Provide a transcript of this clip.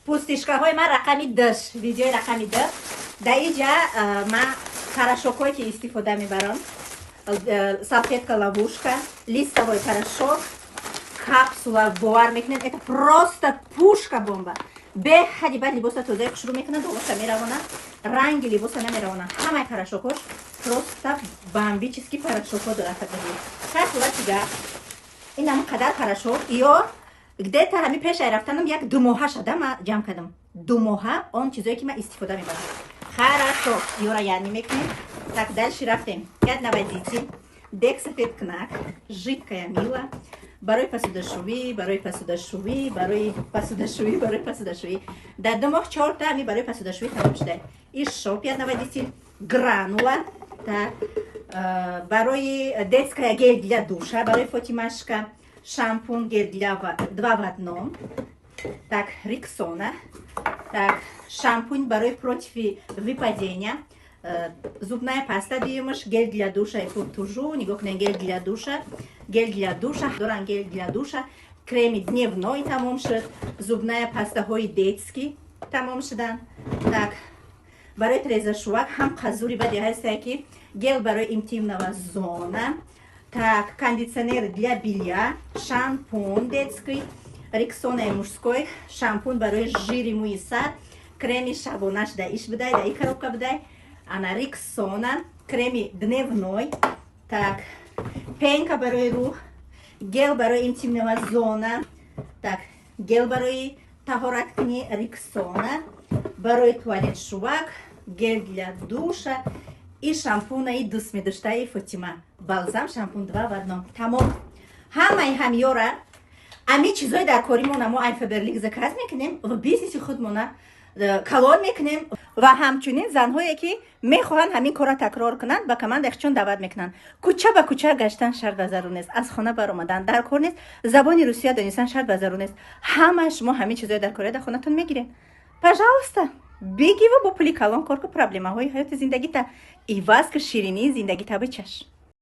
пустишкаҳои ман рақами даш, видеои рақами да. Дар инҷа ман порошокҳое ки истифода мебарам. Салфетка ловушка, листовой порошок, капсула бовар мекунем. Это просто пушка бомба. Беҳади бад либоса тозаи хушрӯ мекунад, олоша меравонад, ранги либоса намеравонад. Ҳамаи порошокҳош просто бомбически порошокҳо дорад. Как була тига ин ҳам қадар порошок ё где-то ҳами пешай рафтанам як 2 моҳа шуда ман ҷамъ кардам. 2 моҳа он чизое ки ман истифода мебарам. Хорошо, ёра яъни мекунем. Так, дальше рафтем. Як наводитель, дексафеткнак, жидкая мила, барои посудашӯӣ, барои посудашӯӣ, барои посудашӯӣ, барои посудашӯӣ. Дар 2 моҳ 4 та ҳами барои посудашӯӣ тамом шуда. Ишоп, як наводитель, гранула, так, барои детская гель для душа, барои Фотимашка, шампунь гель для 2 в 1. Так, Рексона. Так, шампунь барои против выпадения. Зубная паста биемаш, гель для душа, тужу, нигоҳ кунед, гель для душа, доран гель для душа, креми дневной тамом шуд, зубная пастаҳои детский тамом шудан. Так, барои трезашувак ҳам қазури бади ҳастае ки гел барои интимного зона. Так, кондиционер для белья, шампунь детский, Рексона мужской, шампунь барои жири мӯи сар, креми шабонаш да иш будай, да и коробка будай. Ана Рексона, креми дневной, так, пенка барои рух, гел барои интимного зона, так, гел барои таҳораткунӣ Рексона, барои туалет шувак, гель для душа и шампунаи дӯстмедоштаи Фотима. Балзам шампунь 2 в 1. Тамом. Ҳамаи ҳамёра ами чизои дар коримона мо Альфа-Берлик заказ мекунем ва бизнеси худмона калон мекунем ва ҳамчунин занҳое ки мехоҳанд ҳамин кора такрор кунанд ба команда яхчон даъват мекунанд. Кӯча ба кӯча гаштан шарт ва зарур нест. Аз хона баромадан дар кор нест. Забони русия донистан шарт ва зарур нест. Ҳама шумо ҳамин чизои дар кори дар хонатон мегиред. Пожалуйста, беги ва бо пули калон кор ку проблемаҳои ҳаёти зиндагита иваз ку ширинии зиндагита бичаш.